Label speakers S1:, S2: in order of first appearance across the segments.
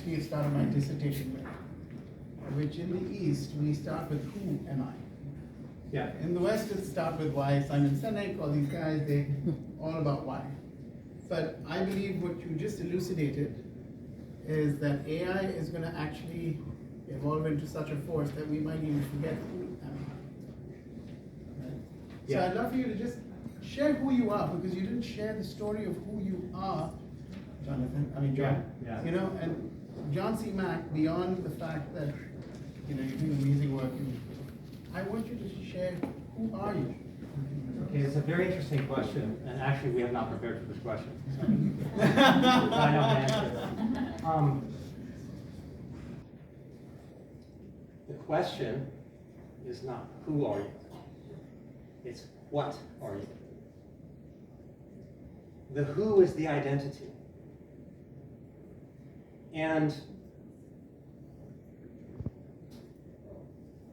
S1: actually started my dissertation with, which in the East, we start with who am I?
S2: Yeah.
S1: In the West, it starts with why. Simon Sinek, all these guys, they all about why. But I believe what you just elucidated is that AI is going to actually evolve into such a force that we might even forget who am I. Right? So
S2: Yeah.
S1: I'd love for you to just share who you are, because you didn't share the story of who you are, Jonathan. I mean, John.
S2: Yeah.
S1: You know, and John C. Mack, beyond the fact that you're doing amazing work, I want you to share who are you.
S2: Okay, it's a very interesting question, and actually we have not prepared for this question. So I know the answer. The question is not who are you, it's what are you. The who is the identity. And I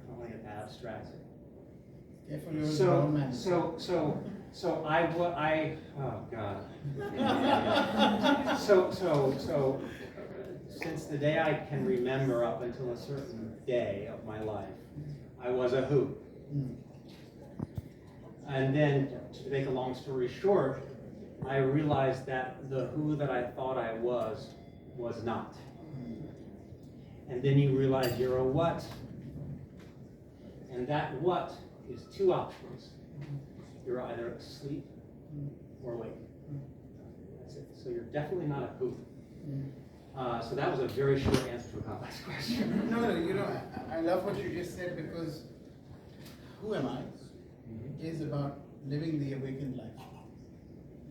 S2: don't want to get abstract. Oh God. So since the day I can remember up until a certain day of my life, I was a who. And then, to make a long story short, I realized that the who that I thought I was not. And then you realize you're a what. And that what is two options. You're either asleep or awake. That's it. So you're definitely not a who. So that was a very short answer to a complex question.
S1: No, I love what you just said, because who am I is about living the awakened life.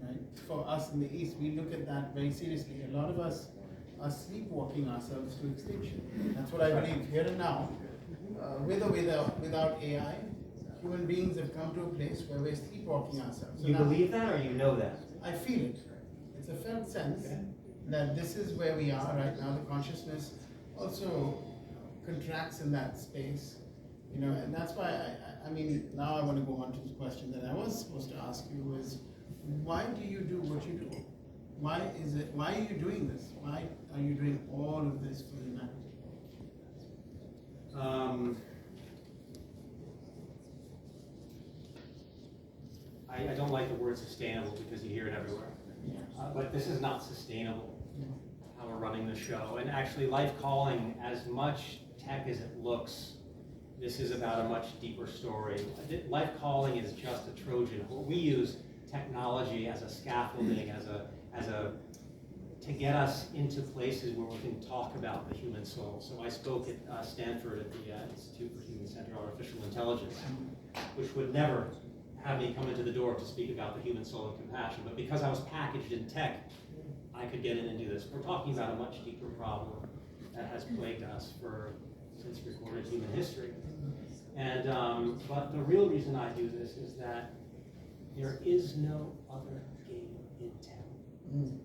S1: Right? For us in the East, we look at that very seriously. A lot of us are sleepwalking ourselves to extinction. That's what I believe here and now. With or without AI, human beings have come to a place where we're sleepwalking ourselves. So
S2: you believe that, or you know that?
S1: I feel it. It's a felt sense that this is where we are right now. The consciousness also contracts in that space, and that's why I mean, now I want to go on to the question that I was supposed to ask you is, why do you do what you do? Why are you doing this? Why are you doing all of this for humanity?
S2: I don't like the word sustainable because you hear it everywhere. But this is not sustainable, how we're running the show. And actually, Life Calling, as much tech as it looks, this is about a much deeper story. Life Calling is just a Trojan. We use technology as a scaffolding, to get us into places where we can talk about the human soul. So I spoke at Stanford at the Institute for Human-Centered Artificial Intelligence, which would never have me come into the door to speak about the human soul and compassion. But because I was packaged in tech, I could get in and do this. We're talking about a much deeper problem that has plagued us since recorded human history. And but the real reason I do this is that there is no other game in town.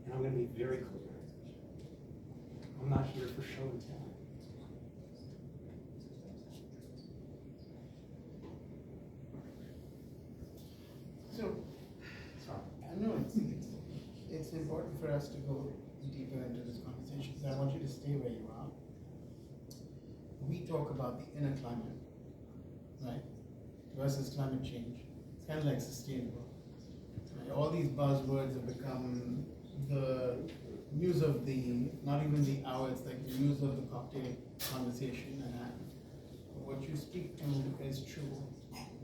S2: And I'm going to be very clear. I'm not here for show and tell.
S1: So, I know it's important for us to go deeper into this conversation, so I want you to stay where you are. We talk about the inner climate, right, versus climate change. It's kind of like sustainable. Right? All these buzzwords have become the news of not even the hour, it's like the news of the cocktail conversation. And what you speak to is true.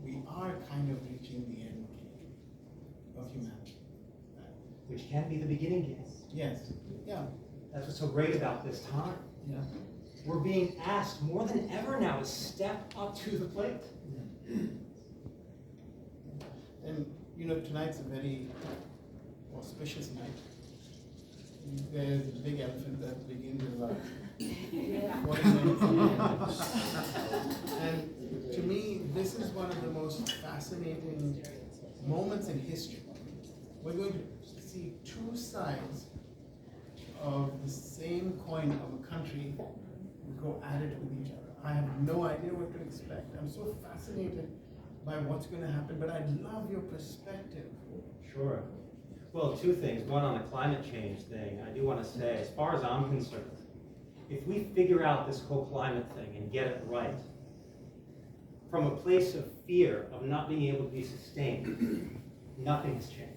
S1: We are kind of reaching the end game of humanity.
S2: Which can be the beginning game.
S1: Yes. Yeah.
S2: That's what's so great about this time.
S1: Yeah.
S2: We're being asked more than ever now to step up to the plate.
S1: Yeah. And tonight's a very auspicious night. There's a big elephant that begins in about 40 minutes. And to me, this is one of the most fascinating moments in history. We're going to see two sides of the same coin of a country go at it with each other. I have no idea what to expect. I'm so fascinated by what's going to happen, but I'd love your perspective.
S2: Sure. Well, two things. One, on the climate change thing, I do want to say, as far as I'm concerned, if we figure out this whole climate thing and get it right, from a place of fear of not being able to be sustained, nothing has changed.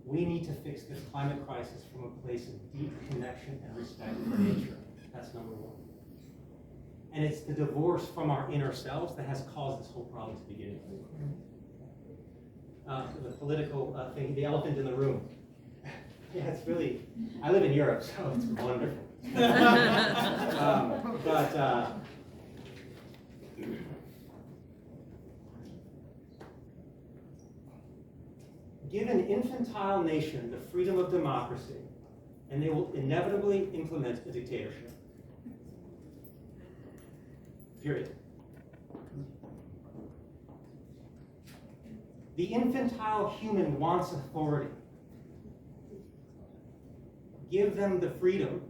S2: We need to fix this climate crisis from a place of deep connection and respect for nature. That's number one. And it's the divorce from our inner selves that has caused this whole problem to begin with. The political thing, the elephant in the room. Yeah, it's really, I live in Europe, so it's wonderful. Give an infantile nation the freedom of democracy, and they will inevitably implement a dictatorship. Period. The infantile human wants authority. Give them the freedom,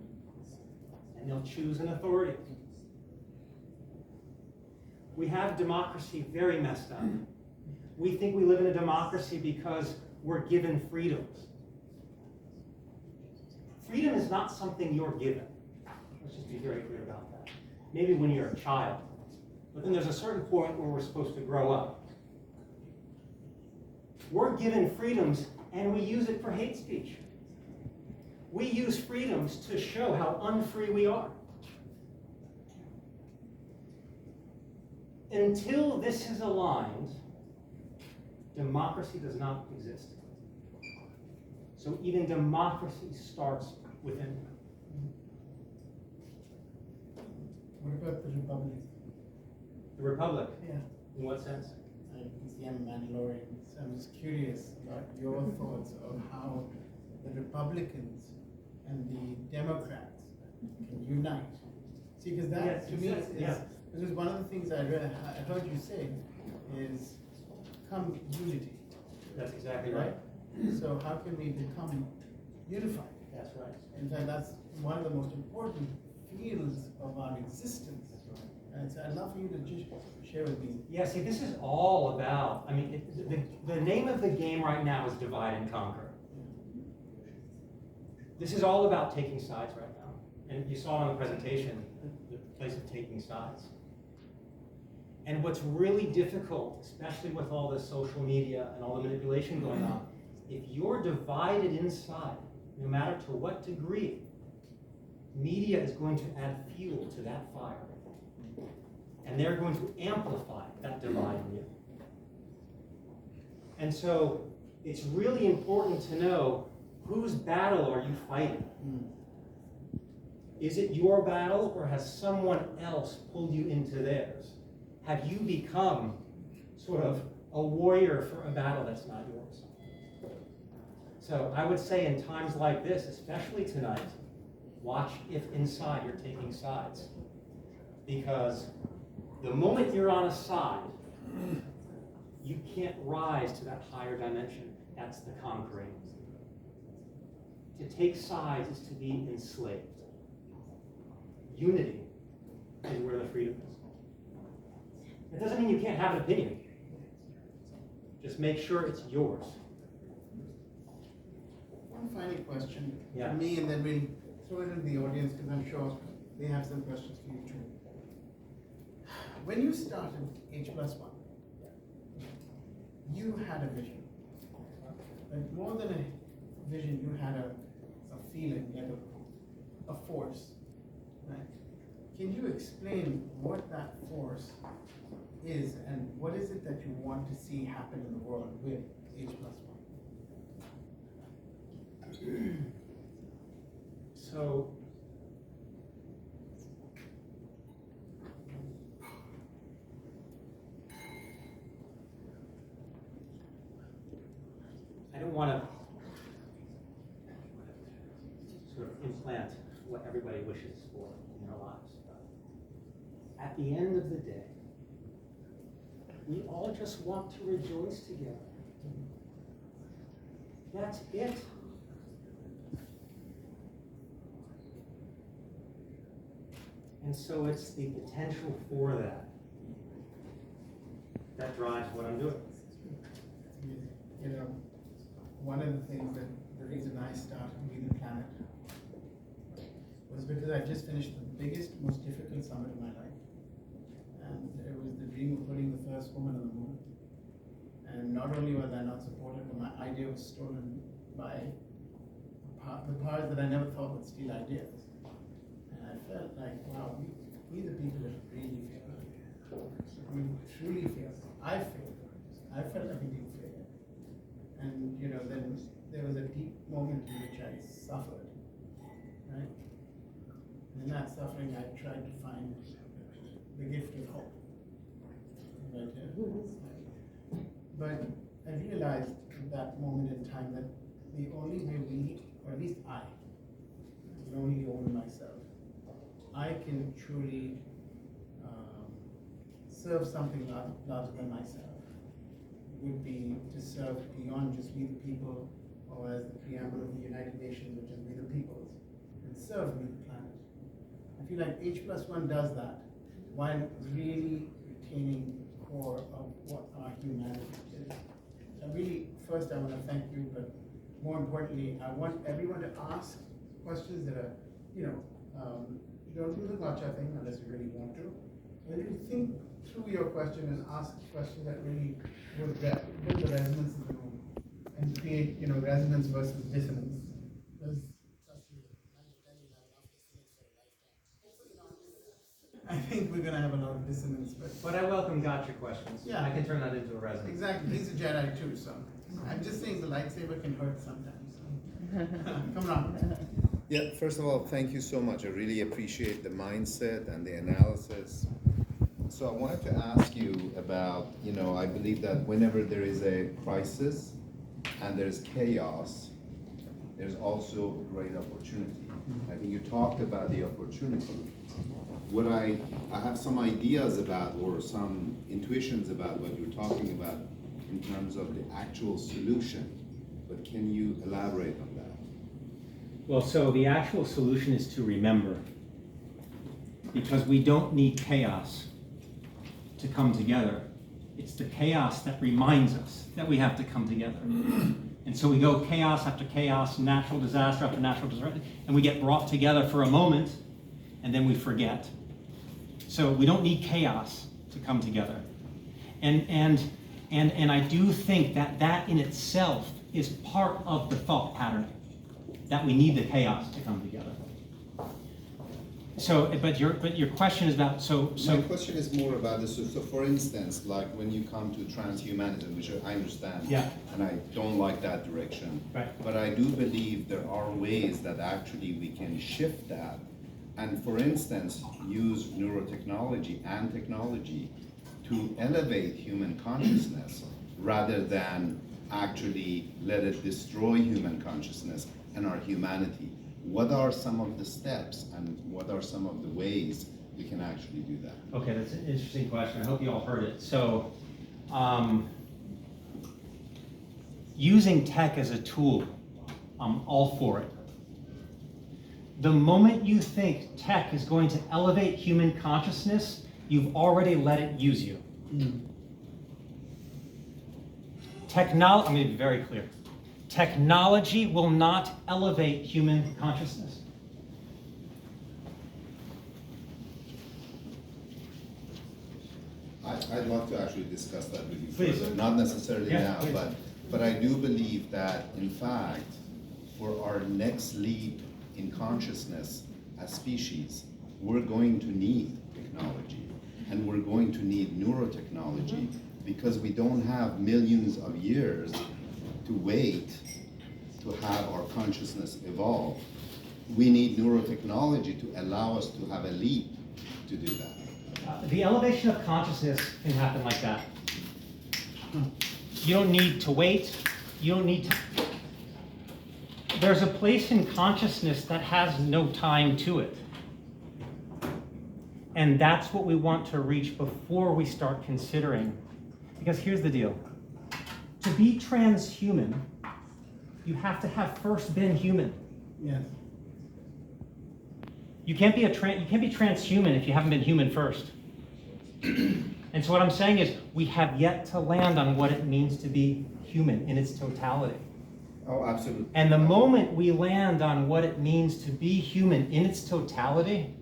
S2: and they'll choose an authority. We have democracy very messed up. We think we live in a democracy because we're given freedoms. Freedom is not something you're given. Let's just be very clear about that. Maybe when you're a child, but then there's a certain point where we're supposed to grow up. We're given freedoms and we use it for hate speech. We use freedoms to show how unfree we are. Until this is aligned, democracy does not exist. So even democracy starts within.
S1: What about the Republic?
S2: The Republic?
S1: Yeah.
S2: In what sense?
S1: You can see I'm a Mandalorian, so I'm just curious about your thoughts of how the Republicans and the Democrats can unite. See, because that,
S2: Yes,
S1: to me, is,
S2: yeah.
S1: because one of the things I heard you say is come unity.
S2: That's exactly right.
S1: So how can we become unified?
S2: That's right.
S1: In fact, that's one of the most important fields of our existence. And so I'd love for you to just share with me.
S2: Yeah, see, this is all about, I mean, the name of the game right now is divide and conquer. This is all about taking sides right now. And you saw on the presentation, the place of taking sides. And what's really difficult, especially with all this social media and all the manipulation going on, if you're divided inside, no matter to what degree, media is going to add fuel to that fire. And they're going to amplify that divide in you. And so it's really important to know whose battle are you fighting? Is it your battle, or has someone else pulled you into theirs? Have you become sort of a warrior for a battle that's not yours? So I would say in times like this, especially tonight, watch if inside you're taking sides. Because the moment you're on a side, you can't rise to that higher dimension. That's the conquering. To take sides is to be enslaved. Unity is where the freedom is. It doesn't mean you can't have an opinion. Just make sure it's yours.
S1: One final question
S2: Yeah.
S1: for me, and then we'll throw it into the audience because I'm sure they have some questions for you too. When you started H+1, you had a vision. But more than a vision, you had a feeling, like a force. Right? Can you explain what that force is and what is it that you want to see happen in the world with H+1?
S2: So, I don't want to sort of implant what everybody wishes for in their lives. But at the end of the day, we all just want to rejoice together. That's it. And so it's the potential for that drives what I'm doing.
S1: You know, one of the things that the reason I started Green the Planet was because I just finished the biggest, most difficult summit of my life. And it was the dream of putting the first woman on the moon. And not only was I not supported, but my idea was stolen by the powers that I never thought would steal ideas. And I felt like, wow, we the people have really failed. We truly failed. I failed. I felt like a deep failure. And then there was a deep moment in which I suffered, right? And in that suffering, I tried to find the gift of hope. Right here. But I realized at that moment in time that the only way we, or at least I can only own myself, I can truly serve something larger than myself, would be to serve beyond just we the people, or as the preamble of the United Nations, which is we the peoples, and serve we the planet. I feel like H+1 does that while really retaining the core of what our humanity is. So really, first I want to thank you, but more importantly, I want everyone to ask questions that are, you don't do the gotcha thing unless you really want to. But you think through your question and ask questions that really would build the resonance in the room and create, resonance versus dissonance. Because I think we're gonna have a lot of dissonance,
S2: But I welcome gotcha questions.
S1: Yeah.
S2: I can turn that into a resonance.
S1: exactly. He's a Jedi too, so I'm just saying the lightsaber can hurt sometimes. So. Come on.
S3: Yeah, first of all, thank you so much. I really appreciate the mindset and the analysis. So I wanted to ask you about, I believe that whenever there is a crisis and there's chaos, there's also great opportunity. I think you talked about the opportunity. What I have some ideas about, or some intuitions about what you're talking about in terms of the actual solution, but can you elaborate on that?
S2: Well, so the actual solution is to remember, because we don't need chaos to come together. It's the chaos that reminds us that we have to come together. And so we go chaos after chaos, natural disaster after natural disaster, and we get brought together for a moment, and then we forget. So we don't need chaos to come together. And I do think that in itself is part of the thought pattern, that we need the chaos to come together. So, but your question is about, so.
S3: My question is more about this. So for instance, like when you come to transhumanism, which I understand,
S2: Yeah.
S3: and I don't like that direction,
S2: Right.
S3: but I do believe there are ways that actually we can shift that. And for instance, use neurotechnology and technology to elevate human consciousness rather than actually let it destroy human consciousness and our humanity. What are some of the steps and what are some of the ways we can actually do that?
S2: Okay, that's an interesting question. I hope you all heard it. So, using tech as a tool, I'm all for it. The moment you think tech is going to elevate human consciousness, you've already let it use you. I'm going to be very clear. Technology will not elevate human consciousness.
S3: I'd love to actually discuss that with you
S2: Please.
S3: further. Not necessarily
S2: Yeah,
S3: now,
S2: please.
S3: but I do believe that, in fact, for our next leap in consciousness as species, we're going to need technology, and we're going to need neurotechnology, because we don't have millions of years to wait to have our consciousness evolve. We need neurotechnology to allow us to have a leap to do that.
S2: The elevation of consciousness can happen like that. You don't need to wait. You don't need to. There's a place in consciousness that has no time to it. And that's what we want to reach before we start considering. Because here's the deal. To be transhuman, you have to have first been human.
S1: Yes.
S2: You can't be transhuman if you haven't been human first. And so what I'm saying is we have yet to land on what it means to be human in its totality.
S3: Oh, absolutely.
S2: And the moment we land on what it means to be human in its totality,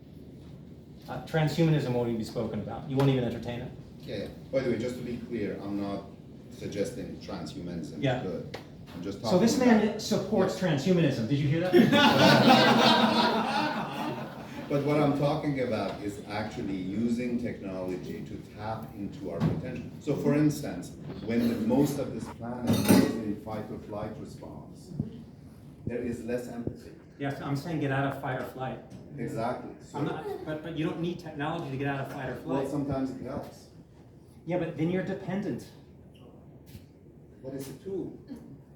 S2: transhumanism won't even be spoken about. You won't even entertain it.
S3: Yeah. By the way, just to be clear, I'm not suggesting transhumanism
S2: Yeah.
S3: is good. I'm just
S2: So
S3: talking
S2: this man
S3: about-
S2: supports transhumanism. Did you hear that?
S3: But what I'm talking about is actually using technology to tap into our potential. So for instance, when most of this planet is in fight or flight response, there is less empathy.
S2: Yes, I'm saying get out of fight or flight.
S3: Exactly. So,
S2: I'm not, but you don't need technology to get out of fight or
S3: well,
S2: flight.
S3: sometimes it helps.
S2: Yeah, but then you're dependent.
S3: But it's a tool.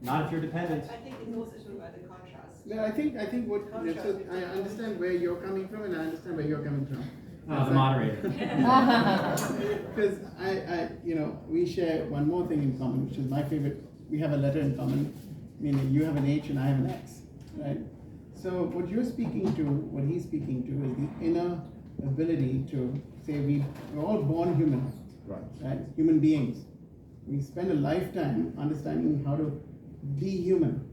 S2: Not if you're dependent.
S4: I think it's also true about the contrast.
S1: Yeah, I think what, so I understand where you're coming from and I understand where you're coming from.
S2: Oh, the moderator.
S1: Because we share one more thing in common, which is my favorite. We have a letter in common, meaning you have an H and I have an X, right? So what you're speaking to, what he's speaking to, is the inner ability to say we're all born human, right? Human beings. We spend a lifetime understanding how to be human,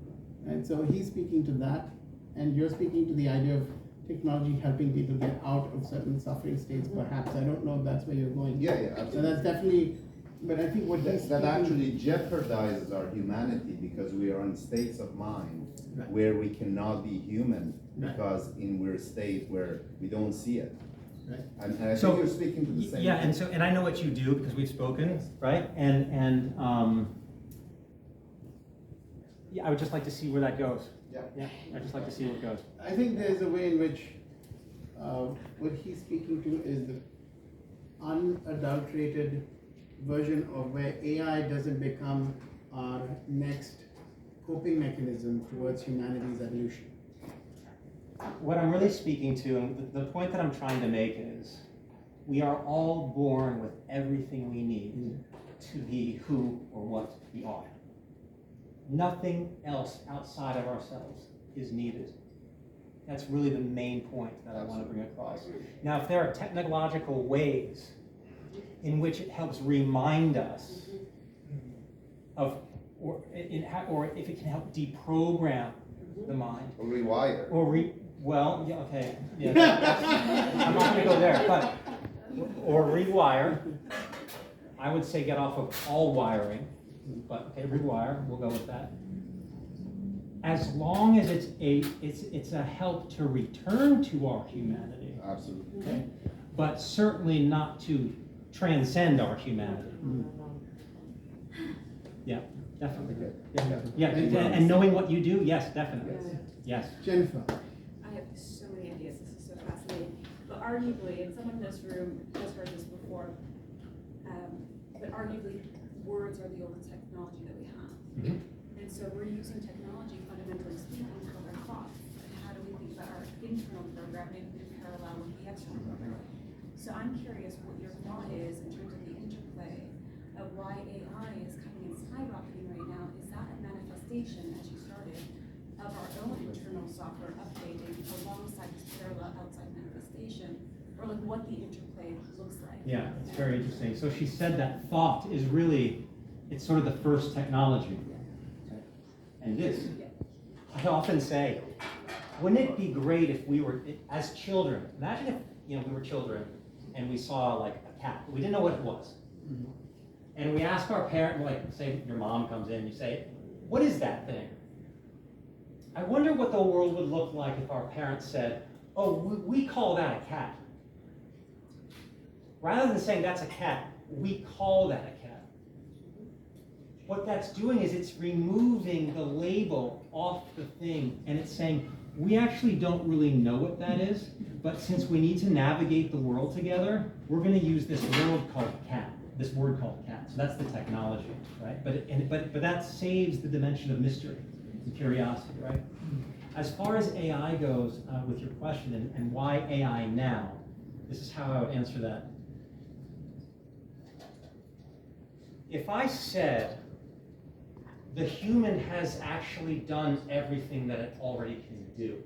S1: right? So he's speaking to that, and you're speaking to the idea of technology helping people get out of certain suffering states, perhaps. I don't know if that's where you're going.
S3: Yeah,
S1: So
S3: absolutely.
S1: that's definitely, but I think what he's
S3: That
S1: speaking-
S3: actually jeopardizes our humanity because we are in states of mind
S1: Right.
S3: where we cannot be human
S1: Right.
S3: because we're a state where we don't see it.
S1: Right.
S3: And I
S2: So,
S3: think you're speaking to the same.
S2: Yeah, and
S3: thing.
S2: I know what you do because we've spoken, right? And yeah, I would just like to see where that goes.
S3: Yeah.
S2: I'd just like to see where it goes.
S1: I think there's a way in which what he's speaking to is the unadulterated version of where AI doesn't become our next coping mechanism towards humanity's evolution.
S2: What I'm really speaking to, and the point that I'm trying to make is, we are all born with everything we need to be who or what we are. Nothing else outside of ourselves is needed. That's really the main point that I want to bring across. Now, if there are technological ways in which it helps remind us of, or if it can help deprogram the mind,
S3: Or rewire.
S2: well, yeah, okay, yeah, I'm not gonna go there, but, or rewire. I would say get off of all wiring, but okay, rewire, we'll go with that. As long as it's a help to return to our humanity,
S3: Absolutely.
S2: okay? But certainly not to transcend our humanity. Yeah, definitely. Yeah, and knowing what you do, yes, definitely, yes.
S1: Jennifer.
S4: I have so many ideas, this is so fascinating. But arguably, and someone in this room has heard this before, but arguably, words are the oldest technology that we have.
S2: Mhm.
S4: And so we're using technology, fundamentally speaking, for our thoughts. And how do we think about our internal programming in parallel with the external programming? So I'm curious what your thought is in terms of the interplay of why AI is coming in skyrocketing right now. Is that a manifestation, as you started, of our own internal software updating alongside this parallel outside manifestation? Or like what the interplay looks like?
S2: Yeah, it's very interesting. So she said that thought is really, it's sort of the first technology. And this, I often say, wouldn't it be great if we were, as children, imagine if we were children and we saw like a cat, we didn't know what it was. And we ask our parent, like say your mom comes in, you say, what is that thing? I wonder what the world would look like if our parents said, oh, we call that a cat. Rather than saying that's a cat, we call that a cat. What that's doing is it's removing the label off the thing, and it's saying, we actually don't really know what that is, but since we need to navigate the world together, we're going to use this word called cat, this word called cat. So that's the technology, right? But that saves the dimension of mystery and curiosity, right? As far as AI goes, with your question and why AI now, this is how I would answer that. If I said the human has actually done everything that it already can do,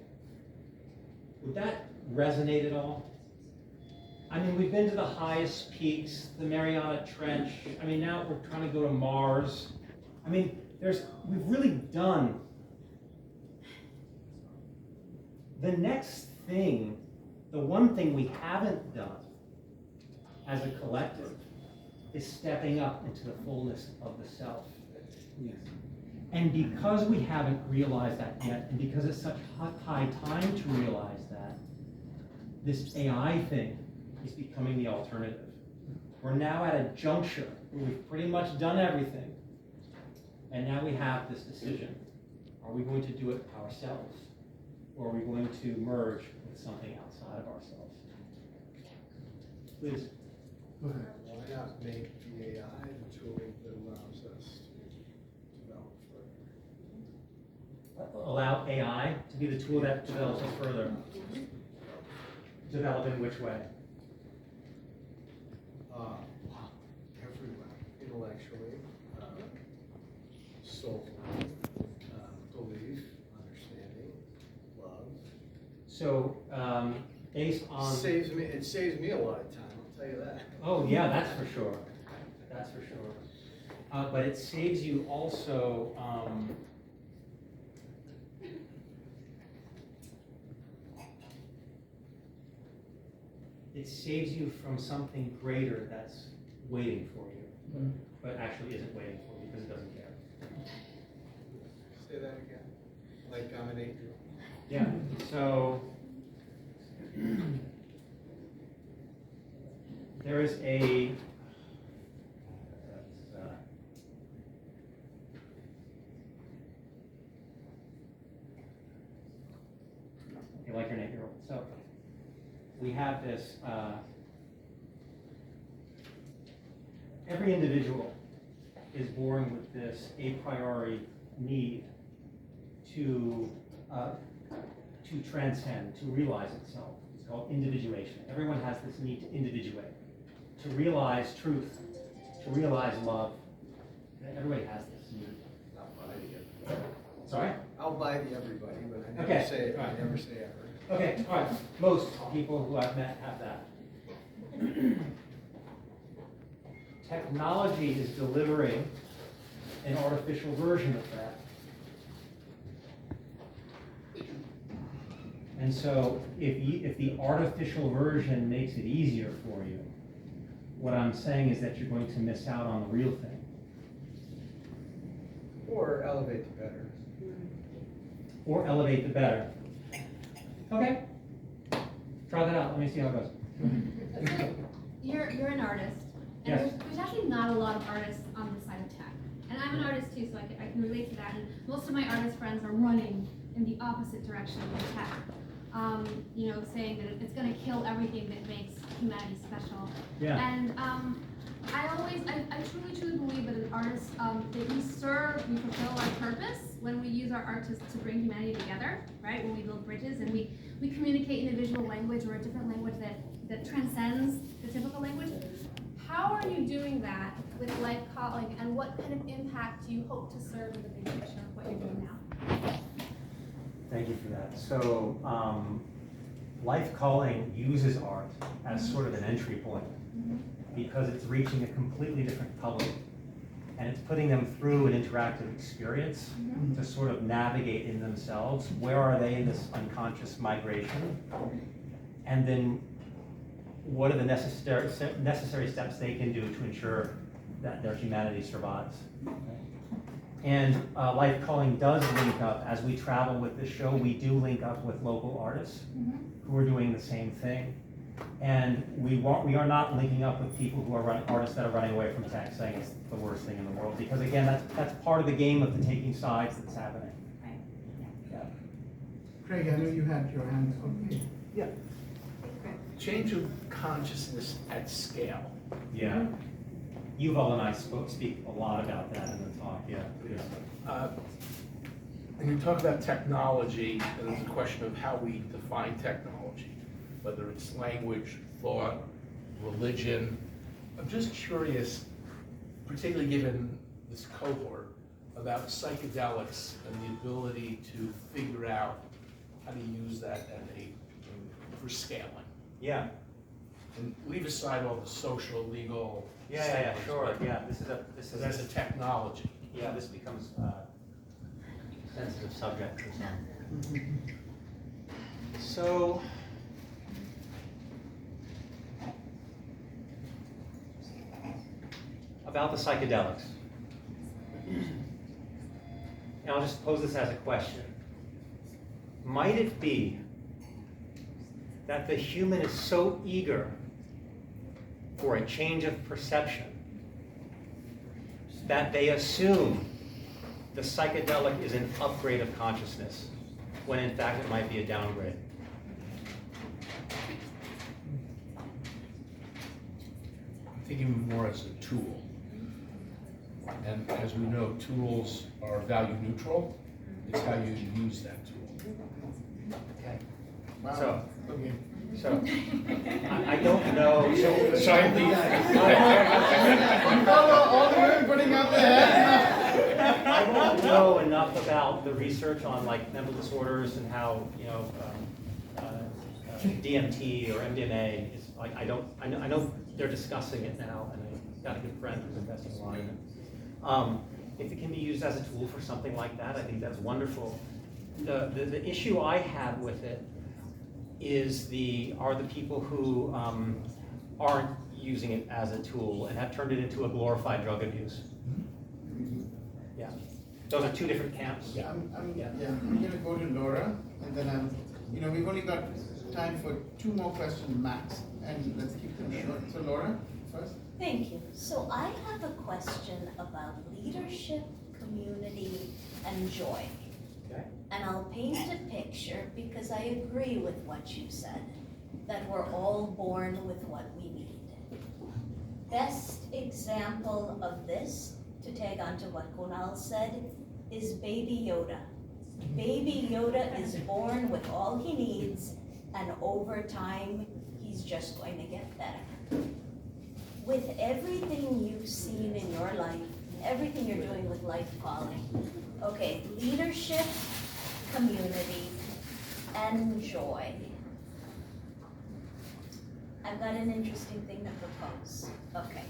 S2: would that resonate at all? I mean, we've been to the highest peaks, the Mariana Trench. I mean, now we're trying to go to Mars. I mean, we've really done The next thing, the one thing we haven't done as a collective is stepping up into the fullness of the self.
S1: Yes.
S2: And because we haven't realized that yet, and because it's such high time to realize that, this AI thing is becoming the alternative. We're now at a juncture where we've pretty much done everything. And now we have this decision. Are we going to do it ourselves? Or are we going to merge with something outside of ourselves? Please.
S1: Go ahead.
S5: Why not make the AI the tool that allows us to develop further?
S2: Allow AI to be the tool that develops us further. Develop in which way?
S5: Everywhere, intellectually, soulfully, belief, understanding, love.
S2: So, based on...
S5: It saves me a lot of time, I'll tell you that.
S2: Oh, yeah, that's for sure. That's for sure. But it saves you also, it saves you from something greater that's waiting for you, but actually isn't waiting for you because it doesn't care.
S5: Say that again, like I'm an 8-year-old.
S2: Yeah, so there is a you like your 8-year-old. So we have this. Every individual is born with this a priori need to transcend, to realize itself. It's called individuation. Everyone has this need to individuate, to realize truth, to realize love. Everybody has this need.
S5: I'll buy the everybody.
S2: Sorry?
S5: I'll buy the everybody, but I never
S2: Okay.
S5: say it,
S2: All
S5: I
S2: right.
S5: never say ever.
S2: Okay, all right. Most people who I've met have that. Technology is delivering an artificial version of that. And so if the artificial version makes it easier for you, what I'm saying is that you're going to miss out on the real thing.
S5: Or elevate the better.
S2: Or elevate the better. Okay. Try that out. Let me see how it goes.
S6: So you're an artist, and
S2: Yes.
S6: there's actually not a lot of artists on this side of tech. And I'm an artist too, so I can relate to that. And most of my artist friends are running in the opposite direction of tech. Saying that it's going to kill everything that makes humanity special.
S2: Yeah.
S6: And I truly believe that an artist, that we fulfill our purpose when we use our art to bring humanity together, right? When we build bridges and we communicate in a visual language or a different language that transcends the typical language. How are you doing that with Life Calling, and what kind of impact do you hope to serve in the big picture of what you're doing now?
S2: Thank you for that. So, Life Calling uses art as sort of an entry point because it's reaching a completely different public, and it's putting them through an interactive experience to sort of navigate in themselves. Where are they in this unconscious migration? And then what are the necessary steps they can do to ensure that their humanity survives? And Life Calling does link up, as we travel with this show, we do link up with local artists who are doing the same thing. And we are not linking up with people who are artists that are running away from tech, saying it's the worst thing in the world. Because again, that's part of the game of the taking sides that's happening.
S6: Right.
S2: Yeah.
S1: Craig, I know you had your hand up.
S7: Yeah. Change of consciousness at scale.
S2: Yeah. Yuval and I speak a lot about that in the talk, yeah.
S7: When you talk about technology, and it's a question of how we define technology, whether it's language, thought, religion. I'm just curious, particularly given this cohort, about psychedelics and the ability to figure out how to use that for scaling.
S2: Yeah.
S7: And leave aside all the social, legal.
S2: Yeah, sure,
S7: but
S2: yeah.
S7: This is as a technology.
S2: Yeah, this becomes a sensitive subject for some. So, about the psychedelics. And I'll just pose this as a question. Might it be that the human is so eager for a change of perception that they assume the psychedelic is an upgrade of consciousness, when in fact it might be a downgrade?
S7: I'm thinking more as a tool. And as we know, tools are value neutral. It's how you use that tool.
S2: Okay.
S1: Wow.
S2: So,
S1: Okay.
S2: so I don't know. So
S7: I leave.
S1: All the women putting up their hands.
S2: I don't know enough about the research on like mental disorders and how, you know, DMT or MDMA is like, I know they're discussing it now, and I've got a good friend who's investing a lot in it. If it can be used as a tool for something like that, I think that's wonderful. The issue I have with it is are the people who aren't using it as a tool and have turned it into a glorified drug abuse. Yeah, those are two different camps.
S1: Yeah, I'm gonna go to Laura, and then we've only got time for 2 more questions max, and let's keep them short. So Laura, first.
S8: Thank you. So I have a question about leadership, community, and joy.
S2: Okay.
S8: And I'll paint a picture because I agree with what you said, that we're all born with what we need. Best example of this, to tag on to what Kunal said, is Baby Yoda. Baby Yoda is born with all he needs, and over time, he's just going to get better. With everything you've seen in your life, everything you're doing with life calling, okay, leadership, community, and joy. I've got an interesting thing to propose. Okay.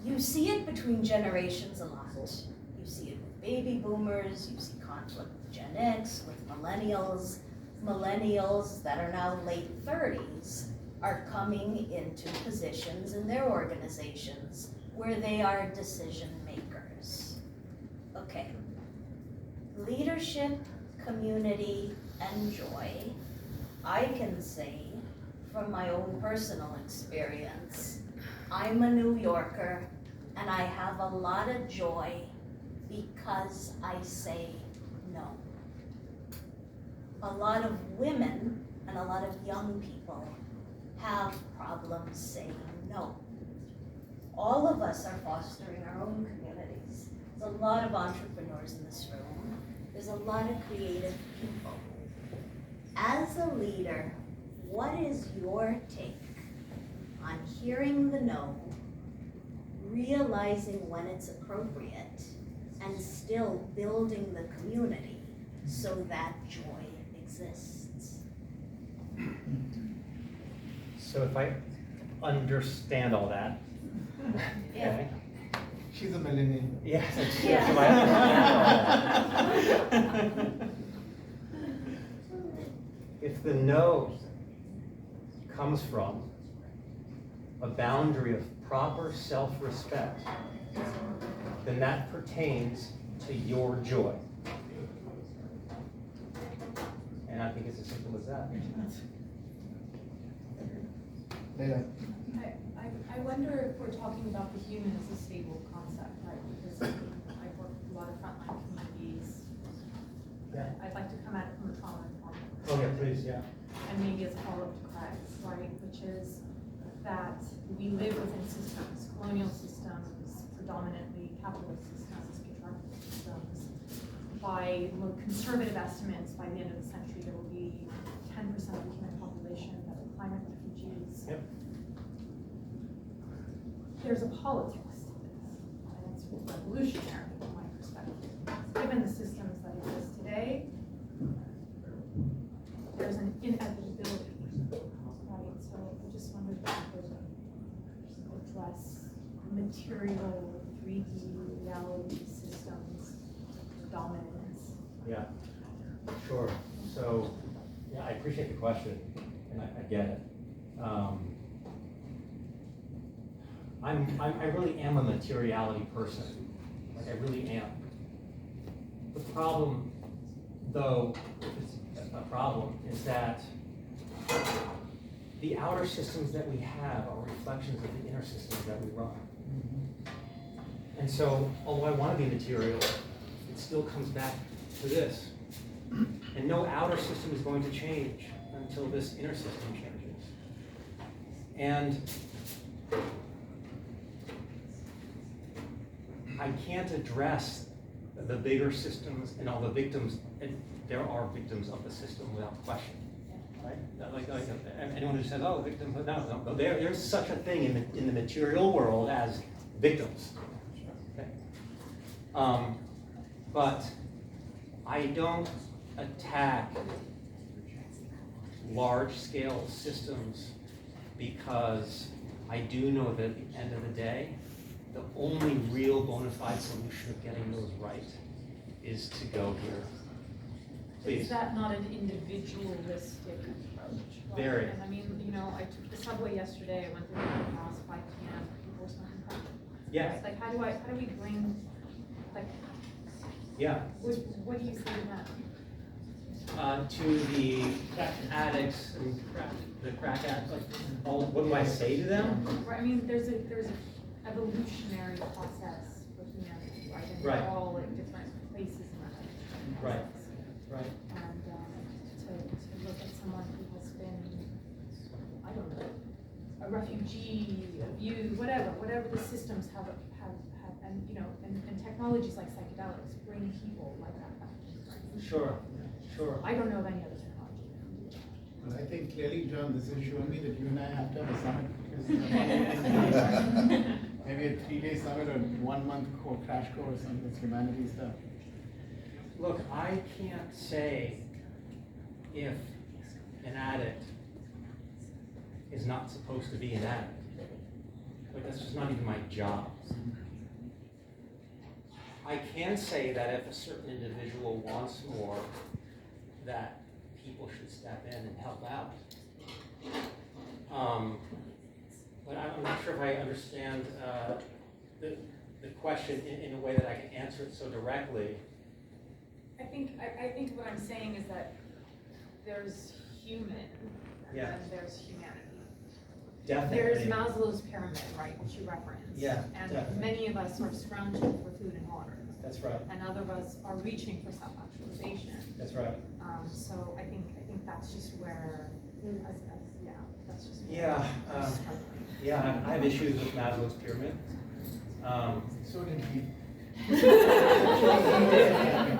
S8: You see it between generations a lot. You see it with baby boomers, you see conflict with Gen X, with millennials. Millennials that are now late 30s are coming into positions in their organizations where they are decision makers. Okay. Leadership, community, and joy. I can say from my own personal experience, I'm a New Yorker and I have a lot of joy because I say no. A lot of women and a lot of young people have problems saying no. All of us are fostering our own communities. There's a lot of entrepreneurs in this room. There's a lot of creative people. As a leader, what is your take on hearing the no, realizing when it's appropriate, and still building the community so that joy exists?
S2: So if I understand all that, okay.
S1: She's a millennial.
S2: Yes,
S8: Yeah.
S2: so I understand all that. If the no comes from a boundary of proper self-respect, then that pertains to your joy. And I think it's as simple as that.
S1: Leila.
S9: I wonder if we're talking about the human as a stable concept, right? Because I've worked with a lot of frontline communities.
S2: Yeah.
S9: I'd like to come at it from a trauma-informed
S2: Oh yeah, please, yeah.
S9: and maybe as a follow-up to Craig's, right? Which is that we live within systems, colonial systems, predominantly capitalist systems, patriarchal systems. By more conservative estimates, by the end of the century, there will be 10% of the human population that are climate refugees.
S2: Yep.
S9: There's a politics to this, and it's revolutionary from my perspective. Given the systems that exist today, there's an inevitability, right? So I just wondered if we could address material 3D reality systems dominance.
S2: Yeah, sure. So Yeah, I appreciate the question, and I get it. I really am a materiality person. Like, I really am. The problem, though, if it's a problem, is that the outer systems that we have are reflections of the inner systems that we run. And so, although I want to be material, it still comes back to this. And no outer system is going to change until this inner system changes. And I can't address the bigger systems and all the victims, and there are victims of the system without question. Right? Like anyone who says, oh, victims, no, there's such a thing in the material world as victims. Okay? But I don't attack large-scale systems because I do know that at the end of the day, the only real bona fide solution of getting those right is to go here. Please.
S9: Is that not an individualistic approach? Right?
S2: Very.
S9: And I mean, you know, I took the subway yesterday, I went through my house, 5 p.m., people were smoking crack.
S2: Yeah.
S9: It's like, how do we bring, like,
S2: Yeah.
S9: what do you say to that?
S2: To the addicts and the crack addicts, like, what do I say to them?
S9: Right, I mean, there's a evolutionary process for humanity, right? And
S2: Right.
S9: we're all at different places in that evolutionary
S2: Right.
S9: process.
S2: Right.
S9: And to look at someone who has been, I don't know, a refugee, abused, whatever the systems have, and you know, and technologies like psychedelics bring people like that back. Right?
S2: Sure. Sure.
S9: I don't know of any other technology.
S1: Well, I think clearly, John, this is showing me that you and I have to have a summit. Maybe a 3-day summit or 1-month crash course on this humanities stuff.
S2: Look, I can't say if an addict is not supposed to be an addict. Like, that's just not even my job. I can say that if a certain individual wants more, that people should step in and help out. But I'm not sure if I understand the question in a way that I can answer it so directly.
S9: I think what I'm saying is that there's human, and
S2: Yeah.
S9: then there's humanity.
S2: Definitely.
S9: There's Maslow's pyramid, right, which you referenced.
S2: Yeah,
S9: And
S2: definitely.
S9: many of us are scrounging for food and water,
S2: That's right.
S9: and other of us are reaching for self-actualization.
S2: That's right.
S9: So I think that's just where, yeah, that's just. where
S2: Yeah,
S9: I'm struggling.
S2: Yeah, I have issues with Maslow's pyramid.
S1: So did he.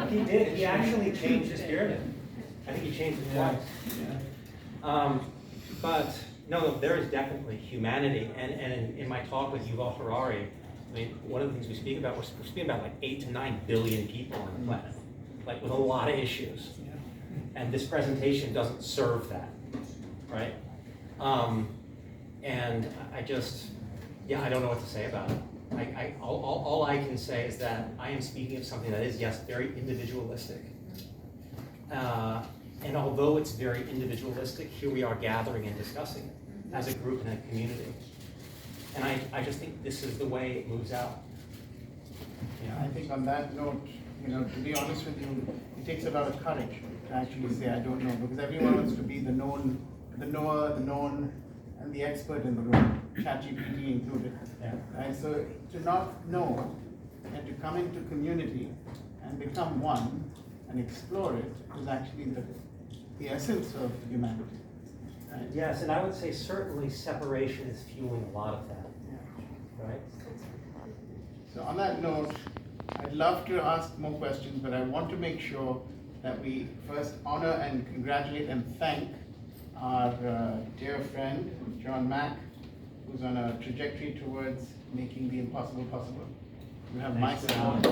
S2: He did. He actually changed his pyramid. I think he changed it twice. But no, there is definitely humanity. And in my talk with Yuval Harari, I mean, one of the things we speak about, we're speaking about like 8 to 9 billion people on the planet, like with a lot of issues. And this presentation doesn't serve that, right? And I just, yeah, I don't know what to say about it. All I can say is that I am speaking of something that is, yes, very individualistic. And although it's very individualistic, here we are gathering and discussing it as a group and a community. And I just think this is the way it moves out.
S1: Yeah, I think on that note, you know, to be honest with you, it takes a lot of courage to actually say, I don't know, because everyone wants to be the known, the knower, the known, and the expert in the room, ChatGPT included.
S2: Yeah.
S1: Right? So to not know and to come into community and become one and explore it is actually the essence of humanity. Right?
S2: Yes, and I would say certainly separation is fueling a lot of that, right?
S1: So on that note, I'd love to ask more questions, but I want to make sure that we first honor and congratulate and thank our dear friend, John Mack, who's on a trajectory towards making the impossible possible. You have my support.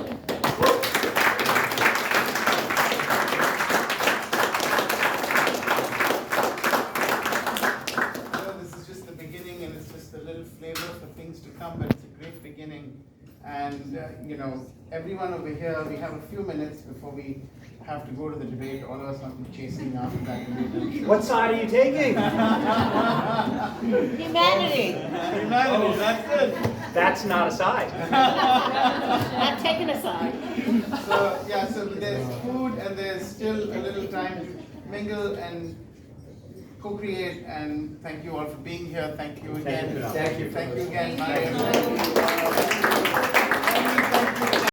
S1: This is just the beginning, and it's just a little flavor for things to come, but it's a great beginning. And you know, everyone everyone over here. We have a few minutes before we have to go to the debate. All of us will be chasing after that debate, I'm sure.
S2: What side are you taking?
S8: Humanity,
S1: Humanity, that's it.
S2: That's not a side.
S8: not taken aside.
S1: So, yeah, so there's food and there's still a little time to mingle and co-create, and thank you all for being here. Thank you again.
S2: Thank you.
S1: Thank you again.
S8: Thank
S1: Bye.
S8: you.